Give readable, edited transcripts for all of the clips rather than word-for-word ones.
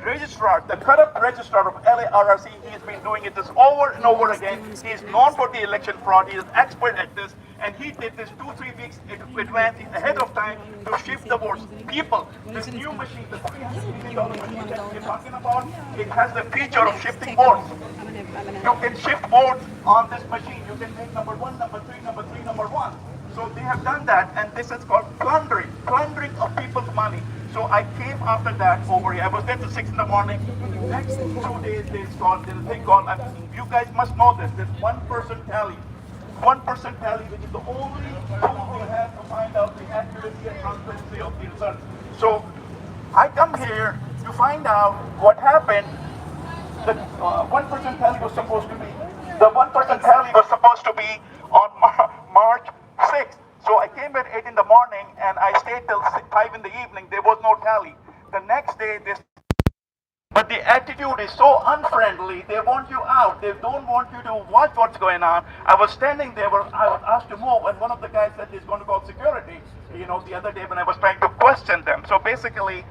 registrar, the corrupt registrar of LARRC, he's been doing it this over and over again. He's known for the election fraud. He is expert at this, and he did this 2-3 weeks in advance, ahead of time, to shift the votes. People, this new machine, the $300 machine that we're talking about, it has the feature of shifting votes. You can shift votes on this machine. You can make number 1, number 3, number 3, number 1. So they have done that, and this is called plundering of people's money. So I came after that over here. I was there till 6 in the morning. Next 2 days, there's a thing called, you guys must know this, there's 1% tally. 1% tally, which is the only tool you have to find out the accuracy and transparency of the results. So I come here to find out what happened. The 1% tally was supposed to be, on March 6th. So I came at 8 in the morning and I stayed till 5 in the evening. There was no tally. The next day, but the attitude is so unfriendly. They want you out. They don't want you to watch what's going on. I was standing there, I was asked to move, and one of the guys said he's going to call security, the other day when I was trying to question them. So basically,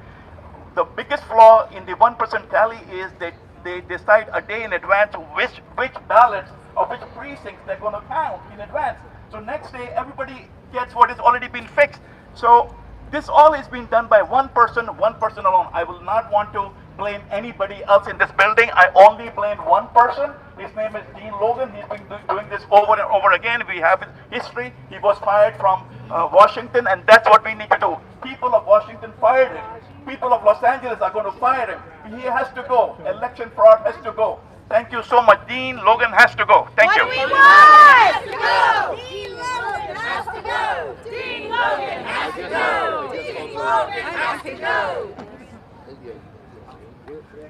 the biggest flaw in the 1% tally is that they decide a day in advance which ballots or which precincts they're going to count in advance. So next day, everybody gets what has already been fixed. So this all is being done by one person alone. I will not want to blame anybody else in this building. I only blame one person. His name is Dean Logan. He's been doing this over and over again. We have his history. He was fired from Washington, and that's what we need to do. People of Washington fired him. People of Los Angeles are going to fire him. He has to go. Election fraud has to go. Thank you so much. Dean Logan has to go. Thank you. What do we want? Dean Logan has to go. Dean Logan has to go. Dean Logan has to go.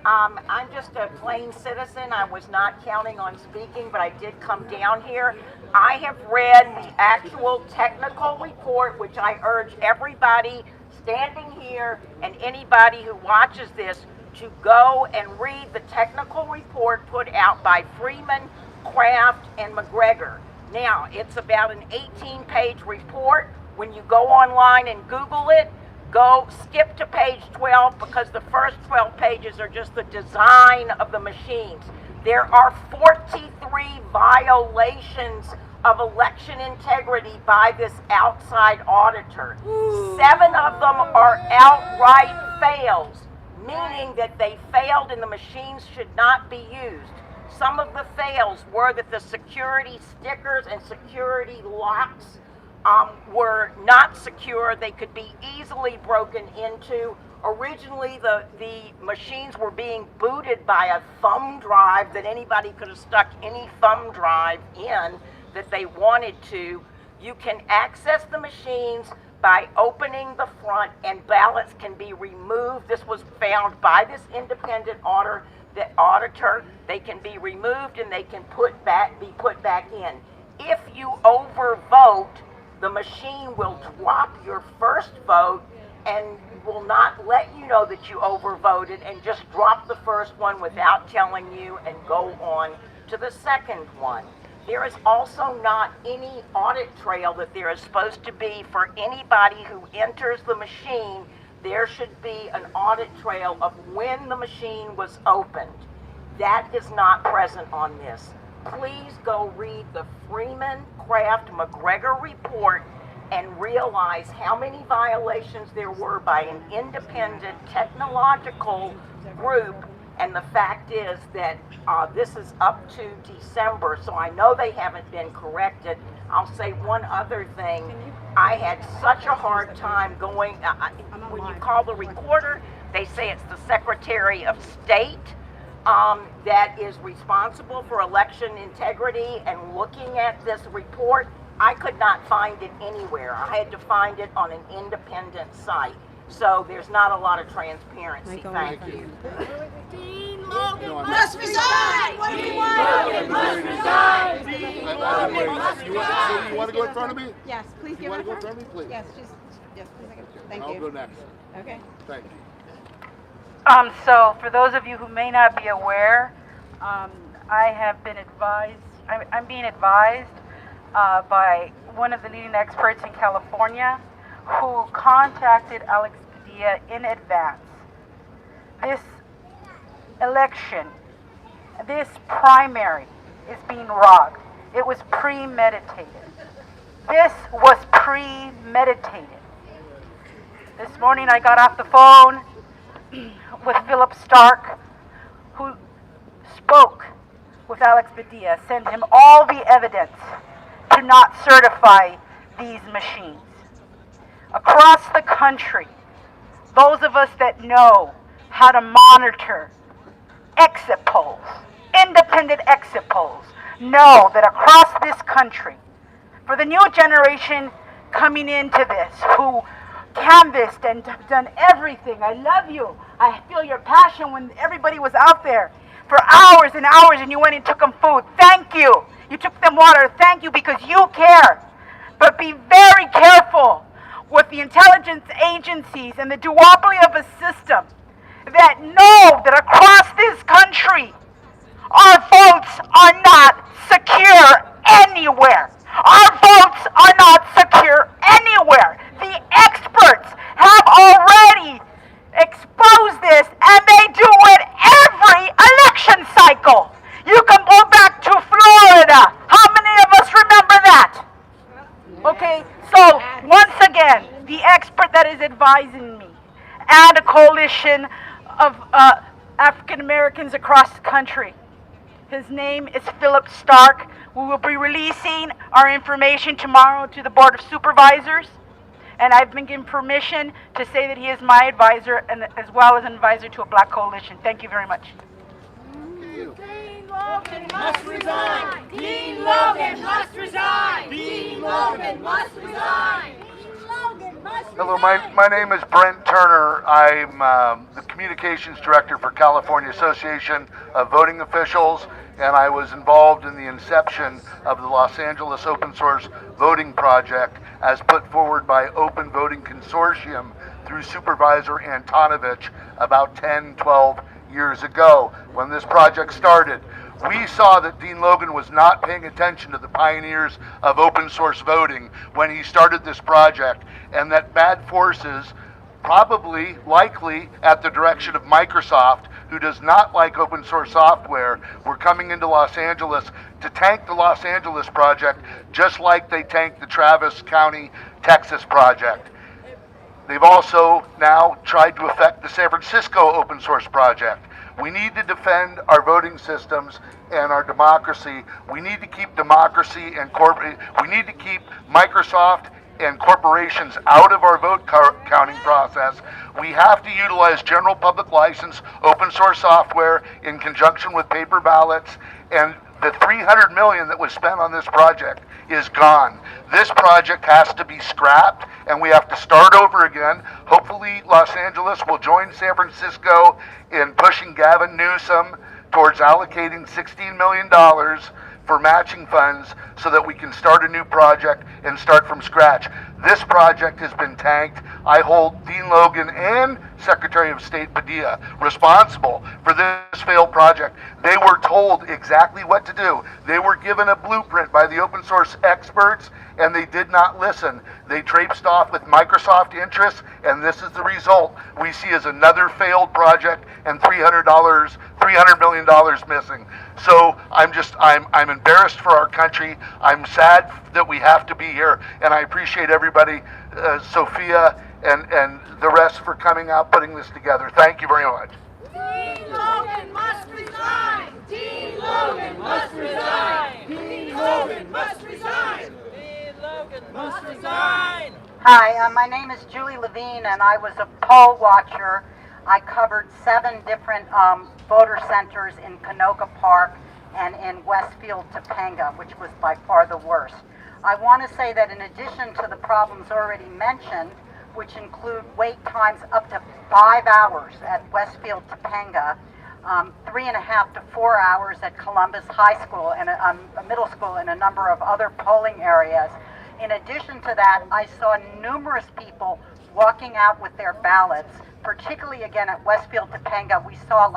I'm just a plain citizen. I was not counting on speaking, but I did come down here. I have read the actual technical report, which I urge everybody standing here and anybody who watches this to go and read the technical report put out by Freeman, Kraft, and McGregor. Now, it's about an 18-page report. When you go online and Google it, skip to page 12 because the first 12 pages are just the design of the machines. There are 43 violations of election integrity by this outside auditor. 7 of them are outright fails, meaning that they failed and the machines should not be used. Some of the fails were that the security stickers and security locks were not secure. They could be easily broken into. Originally, the machines were being booted by a thumb drive that anybody could have stuck any thumb drive in that they wanted to. You can access the machines by opening the front, and ballots can be removed. This was found by this independent auditor. They can be removed and they can be put back in. If you overvote, the machine will drop your first vote and will not let you know that you overvoted and just drop the first one without telling you and go on to the second one. There is also not any audit trail that there is supposed to be for anybody who enters the machine. There should be an audit trail of when the machine was opened. That is not present on this. Please go read the Freeman, Kraft, McGregor report and realize how many violations there were by an independent technological group. And the fact is that this is up to December, so I know they haven't been corrected. I'll say one other thing. I had such a hard time going, when you call the recorder, they say it's the Secretary of State that is responsible for election integrity, and looking at this report, I could not find it anywhere. I had to find it on an independent site. So there's not a lot of transparency. Thank you. Dean Logan must resign! What do we want? Logan must resign! Dean Logan must resign! So you want to go in front of me? Yes, please give You want her to go in her. front of me, please? Yes, yes, please. Thank I'll you. go next. Okay. Thank you. So for those of you who may not be aware, I have been advised, I'm being advised by one of the leading experts in California who contacted Alex Padilla in advance. This election, this primary is being robbed. It was premeditated. This was premeditated. This morning I got off the phone with Philip Stark, who spoke with Alex Padilla, sent him all the evidence to not certify these machines. Across the country, those of us that know how to monitor exit polls, independent exit polls, know that across this country, for the new generation coming into this, who canvassed and done everything, I love you, I feel your passion when everybody was out there for hours and hours and you went and took them food, thank you. You took them water, thank you, because you care. But be very careful with the intelligence agencies and the duopoly of a system that know that across this country, our votes are not secure anywhere. Our votes are not secure anywhere. The experts have already exposed this, and they do it every election cycle. You can go back to Florida. How many of us remember that? Okay, so once again, the expert that is advising me and a coalition of African Americans across the country, his name is Philip Stark. We will be releasing our information tomorrow to the Board of Supervisors, and I've been given permission to say that he is my advisor and as well as an advisor to a black coalition. Thank you very much. Dean Logan must resign! Dean Logan must resign! Dean Logan must resign! Dean Logan must resign! Hello, my name is Brent Turner. I'm the Communications Director for California Association of Voting Officials, and I was involved in the inception of the Los Angeles Open Source Voting Project as put forward by Open Voting Consortium through Supervisor Antonovich about 10, 12 years ago when this project started. We saw that Dean Logan was not paying attention to the pioneers of open source voting when he started this project, and that bad forces, probably, likely at the direction of Microsoft, who does not like open source software, were coming into Los Angeles to tank the Los Angeles project just like they tanked the Travis County, Texas project. They've also now tried to affect the San Francisco open source project. We need to defend our voting systems and our democracy. We need to keep democracy and we need to keep Microsoft and corporations out of our vote counting process. We have to utilize general public license open source software in conjunction with paper ballots, and the $300 million that was spent on this project is gone. This project has to be scrapped, and we have to start over again. Hopefully Los Angeles will join San Francisco in pushing Gavin Newsom towards allocating $16 million for matching funds so that we can start a new project and start from scratch. This project has been tanked. I hold Dean Logan and Secretary of State Padilla responsible for this failed project. They were told exactly what to do. They were given a blueprint by the open source experts, and they did not listen. They traipsed off with Microsoft interests, and this is the result we see as another failed project and $300 million missing. So I'm embarrassed for our country. I'm sad that we have to be here, and I appreciate everybody, Sophia and the rest, for coming out, putting this together. Thank you very much. Dean Logan must resign! Dean Logan must resign! Dean Logan must resign! Dean Logan must resign! Hi, my name is Julie Levine, and I was a poll watcher. I covered 7 different voter centers in Canoga Park and in Westfield, Topanga, which was by far the worst. I want to say that in addition to the problems already mentioned, which include wait times up to 5 hours at Westfield, Topanga, 3.5 to 4 hours at Columbus High School and a middle school, and a number of other polling areas. In addition to that, I saw numerous people walking out with their ballots, particularly again at Westfield, Topanga. We saw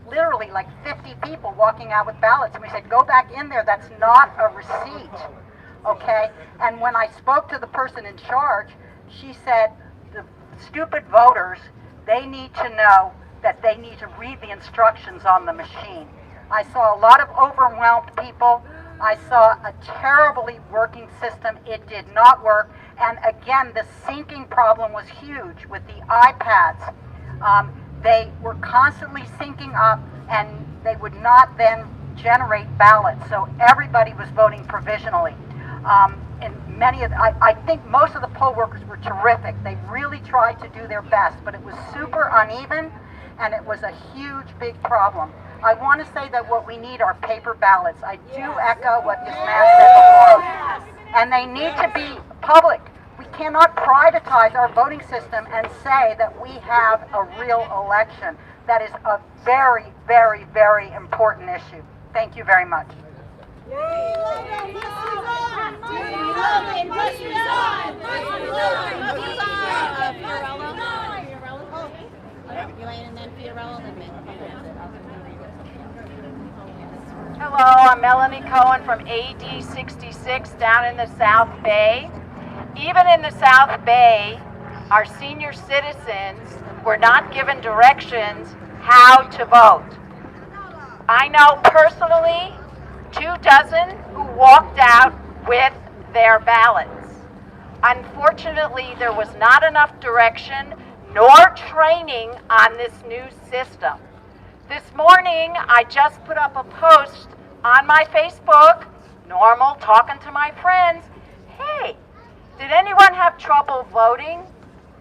literally 50 people walking out with ballots, and we said, go back in there, that's not a receipt, okay? And when I spoke to the person in charge, she said, the stupid voters, they need to know that they need to read the instructions on the machine. I saw a lot of overwhelmed people. I saw a terribly working system. It did not work. And again, the syncing problem was huge with the iPads. They were constantly syncing up, and they would not then generate ballots. So everybody was voting provisionally. And I think most of the poll workers were terrific. They really tried to do their best, but it was super uneven, and it was a huge, big problem. I want to say that what we need are paper ballots. I do echo what this man said before. And they need to be public. We cannot privatize our voting system and say that we have a real election. That is a very, very, very important issue. Thank you very much. Dean Logan must resign! Elaine and then Fiorello and then me. Hello, I'm Melanie Cohen from AD 66 down in the South Bay. Even in the South Bay, our senior citizens were not given directions how to vote. I know personally 24 who walked out with their ballots. Unfortunately, there was not enough direction nor training on this new system. This morning, I just put up a post on my Facebook, normal, talking to my friends. Hey, did anyone have trouble voting?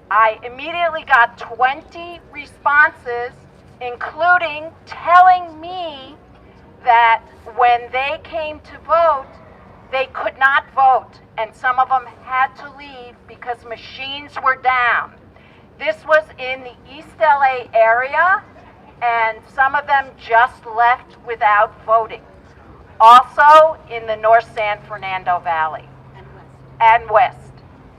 I immediately got 20 responses, including telling me that when they came to vote, they could not vote, and some of them had to leave because machines were down. This was in the East LA area, and some of them just left without voting. Also in the North San Fernando Valley and West.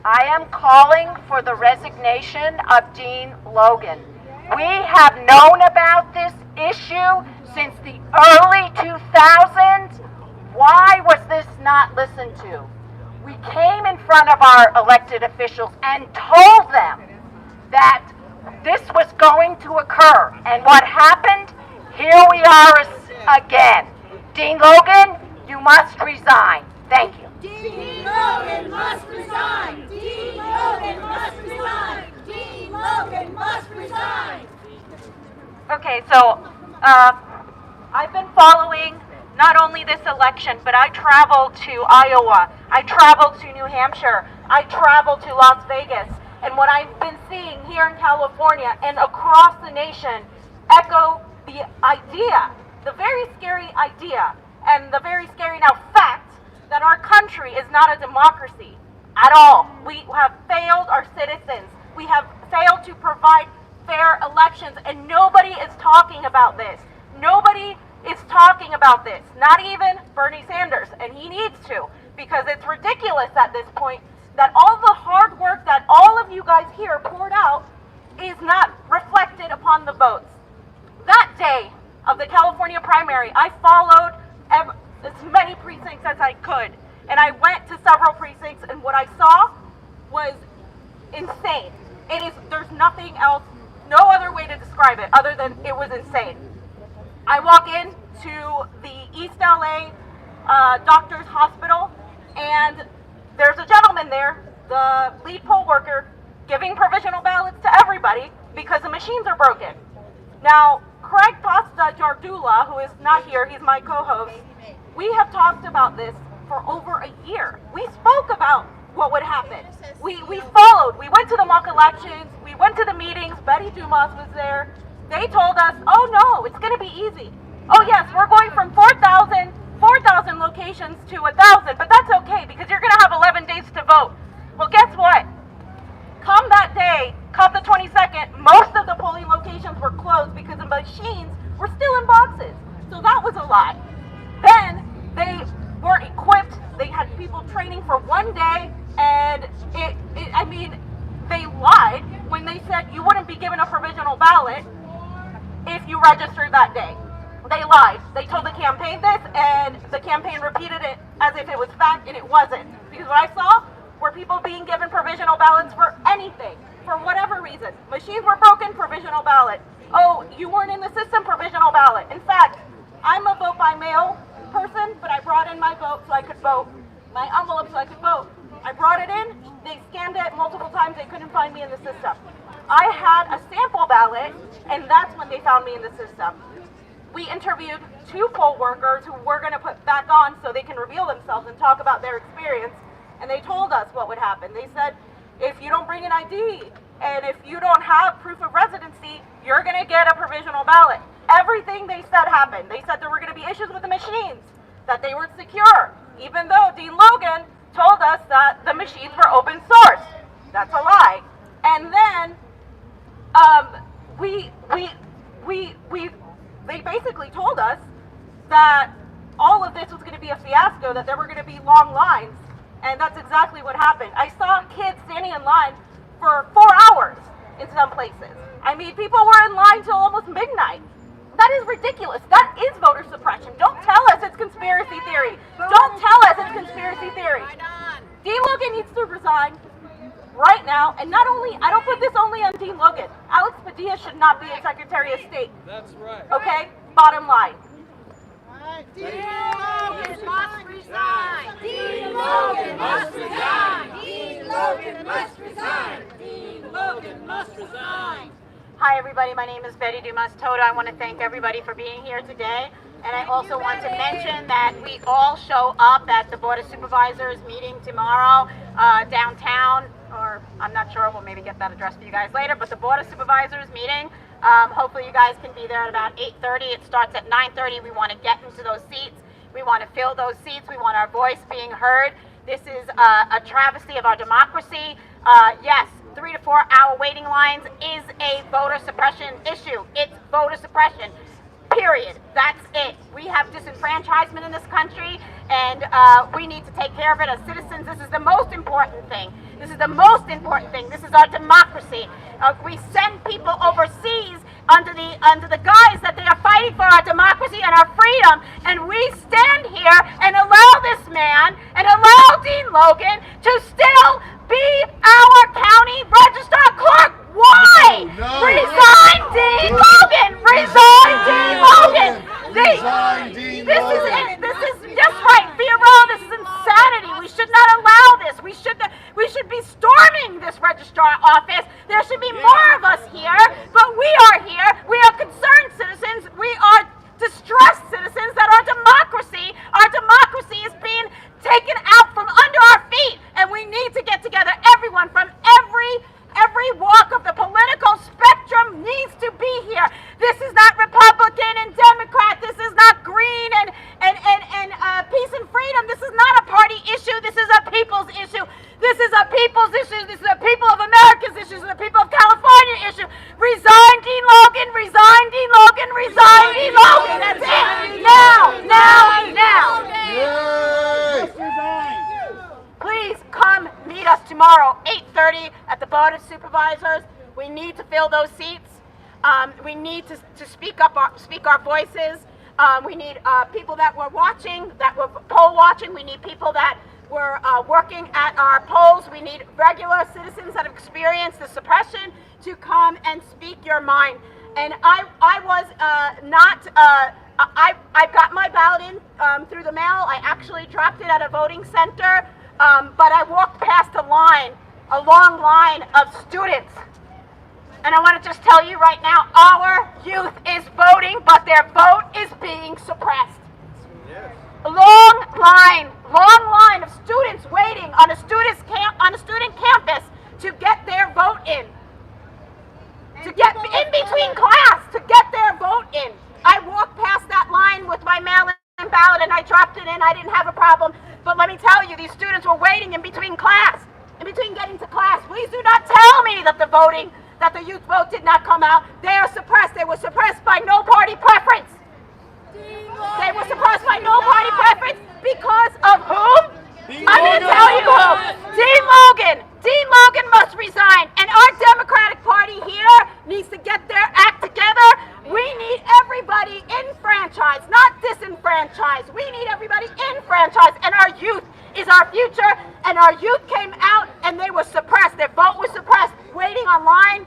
I am calling for the resignation of Dean Logan. We have known about this issue since the early 2000s. Why was this not listened to? We came in front of our elected officials and told them that this was going to occur. And what happened? Here we are again. Dean Logan, you must resign. Thank you. Dean Logan must resign! Dean Logan must resign! Dean Logan must resign! Okay, so I've been following not only this election, but I traveled to Iowa, I traveled to New Hampshire, I traveled to Las Vegas, and what I've been seeing here in California and across the nation echo the idea, the very scary idea, and the very scary now fact that our country is not a democracy at all. We have failed our citizens. We have failed to provide fair elections, and nobody is talking about this. Nobody is talking about this, not even Bernie Sanders, and he needs to, because it's ridiculous at this point that all the hard work that all of you guys here poured out is not reflected upon the votes. That day of the California primary, I followed as many precincts as I could, and I went to several precincts, and what I saw was insane. There's nothing else, no other way to describe it other than it was insane. I walk in to the East LA Doctors Hospital, and there's a gentleman there, the lead poll worker, giving provisional ballots to everybody because the machines are broken. Now, Craig Pasta Jardula, who is not here, he's my co-host, we have talked about this for over a year. We spoke about what would happen. We followed. We went to the mock elections. We went to the meetings. Betty Dumas was there. They told us, oh no, it's going to be easy. Oh yes, we're going from 4,000 locations to 1,000, but that's okay because you're going to have 11 days to vote. Well, guess what? Come that day, come the 22nd, most of the polling locations were closed because the machines were still in boxes. So that was a lie. Then they were equipped. They had people training for one day, and they lied when they said you wouldn't be given a provisional ballot if you registered that day. They lied. They told the campaign this, and the campaign repeated it as if it was fact, and it wasn't. Because what I saw were people being given provisional ballots for anything, for whatever reason. Machines were broken, provisional ballot. oh, you weren't in the system, provisional ballot. In fact, I'm a vote by mail person, but I brought in my vote so I could vote, my envelope so I could vote. I brought it in, they scanned it multiple times, they couldn't find me in the system. I had a sample ballot, and that's when they found me in the system. We interviewed 2 poll workers who we're going to put back on so they can reveal themselves and talk about their experience, and they told us what would happen. They said, if you don't bring an ID, and if you don't have proof of residency, you're going to get a provisional ballot. Everything they said happened. They said there were going to be issues with the machines, that they weren't secure, even though Dean Logan told us that the machines were open source. That's a lie. And then they basically told us that all of this was going to be a fiasco, that there were going to be long lines, and that's exactly what happened. I saw kids standing in line for 4 hours in some places. I mean, people were in line till almost midnight. That is ridiculous. That is voter suppression. Don't tell us it's conspiracy theory. Don't tell us it's conspiracy theory. Dean Logan needs to resign right now. And not only, I don't put this only on Dean Logan. Alex Padilla should not be a Secretary of State. That's right. Okay? Bottom line. Dean Logan must resign! Dean Logan must resign! Dean Logan must resign! Dean Logan must resign! Hi everybody, my name is Betty Dumas Toda. I want to thank everybody for being here today. And I also want to mention that we all show up at the Board of Supervisors meeting tomorrow downtown, or I'm not sure, we'll maybe get that address for you guys later, but the Board of Supervisors meeting, hopefully you guys can be there at about 8:30. It starts at 9:30. We want to get into those seats. We want to fill those seats. We want our voice being heard. This is a travesty of our democracy. Yes, 3 to 4 hour waiting lines is a voter suppression issue. It's voter suppression. Period. That's it. We have disenfranchisement in this country, and we need to take care of it as citizens. This is the most important thing. This is the most important thing. This is our democracy. We send people overseas under the guise that they are fighting for our democracy and our freedom, and we stand here and allow this man and allow Dean Logan to still be our county registrar clerk. Why? No. Resign, Dean Logan! Resign, Dean Logan! Resign, Dean Logan! This is just right, Fiero. This is insanity. We should not allow this. We should be storming this registrar office. There should be more of us here, but we are here. We are concerned citizens. We are distressed citizens that our democracy is being taken out from under our feet, and we need to get together. Everyone from every walk of the political spectrum needs to be here. This is not Republican and Democrat. This is not green and peace and freedom. This is not a party issue. This is a people's issue. This is a people's issue. This is a people of America's issue. This is a people of California issue. Resign, Dean Logan. Resign, Dean Logan. Resign, Dean Logan. That's it. Now. Please come meet us tomorrow, 8:30 at the Board of Supervisors. We need to fill those seats. We need to speak our voices. We need people that were watching, that were poll watching. We need people that were working at our polls. We need regular citizens that have experienced the suppression to come and speak your mind. And I was I got my ballot in through the mail. I actually dropped it at a voting center. But I walked past a long line of students. And I want to just tell you right now, our youth is voting, but their vote is being suppressed. Yes. A long line of students waiting on a student campus to get their vote in. To get in between class, to get their vote in. I walked past that line with my mail-in ballot and I dropped it in. I didn't have a problem. But let me tell you, these students were waiting in between class, in between getting to class. Please do not tell me that the youth vote did not come out. They are suppressed. They were suppressed by no party preference. They were suppressed by no party preference because of whom? I'm going to tell you who. Dean Logan. Dean Logan must resign. And our Democratic Party here needs to get their act together. We need everybody enfranchised, not disenfranchised. We need everybody enfranchised. And our youth is our future. And our youth came out and they were suppressed. Their vote was suppressed, waiting online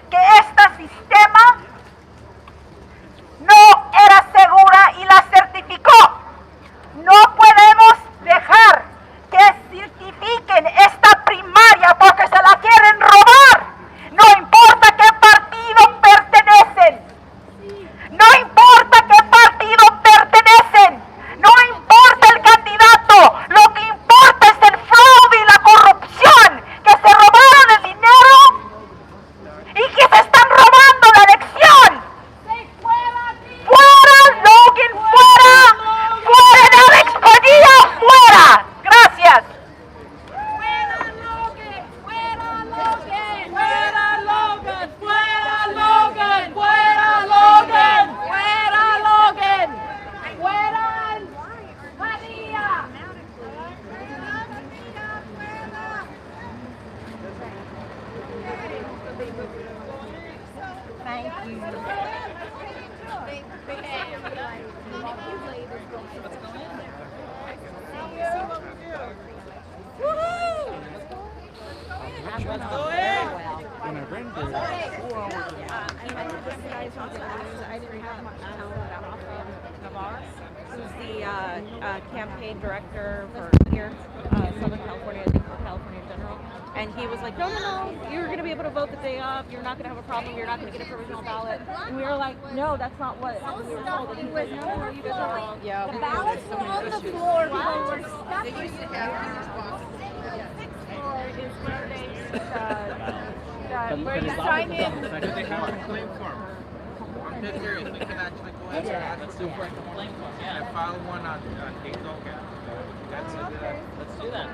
Thank you. When I rented it, 4 hours I didn't have much talent about Navarre, who's the campaign director for here, Southern California, I think for California in general. And he was like, no, you're going to be able to vote the day of. You're not going to have a problem. You're not going to get a provisional ballot. And we were like, no, that's not what we were told. And he was, no, you guys are wrong. Yeah. The ballots were on the floor. People were stuck. They used to have sixth floor is where they where you sign in. Do they have a complaint form? I'm dead serious. We can actually go ahead and let's do a complaint form. Yeah, I filed one on Dean Logan. That's it. Let's do that.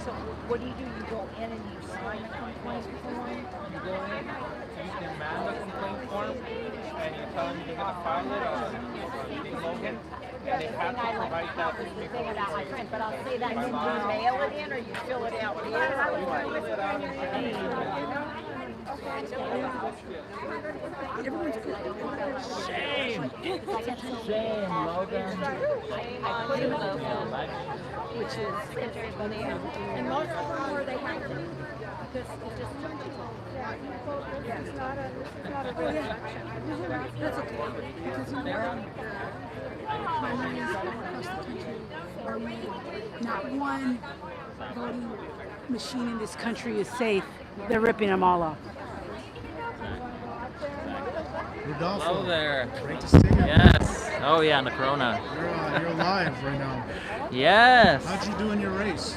So what do? You go in and you sign a complaint form? You go in, you demand a complaint form, and you tell them you're going to file it on Dean Logan, and they have to provide that to people. But I'll say that you mail it in or you fill it out here. Shame, Logan. I put in Logan, which is funny. And most of them were they had to because it just this is not a real election. That's okay. Because primaries all across the country are made. Not one voting machine in this country is safe. They're ripping them all off. Hello there. Great to see you. Yes. Oh yeah, on the Corona. You're live right now. Yes. How'd you do in your race?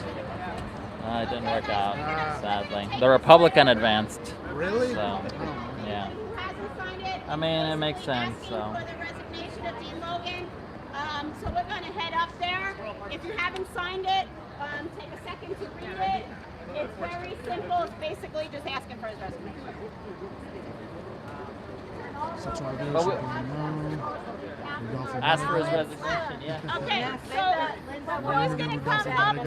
It didn't work out, sadly. The Republican advanced. Really? So, yeah. I mean, it makes sense. So. For the resignation of Dean Logan. So we're going to head up there. If you haven't signed it, take a second to read it. It's very simple. It's basically just asking for his resignation. Ask for his resignation, yeah. Okay, so who's going to come up to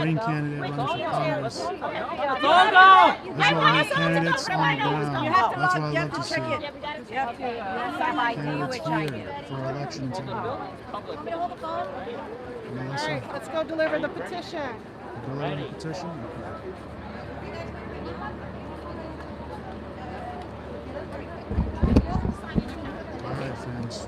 Green candidate running for Congress. Let's all There's go! a lot of candidates on the ground. That's what I love to see. You have to sign ID, which I do. For election time. Melissa, Let's go deliver the petition. deliver the petition. All right, friends.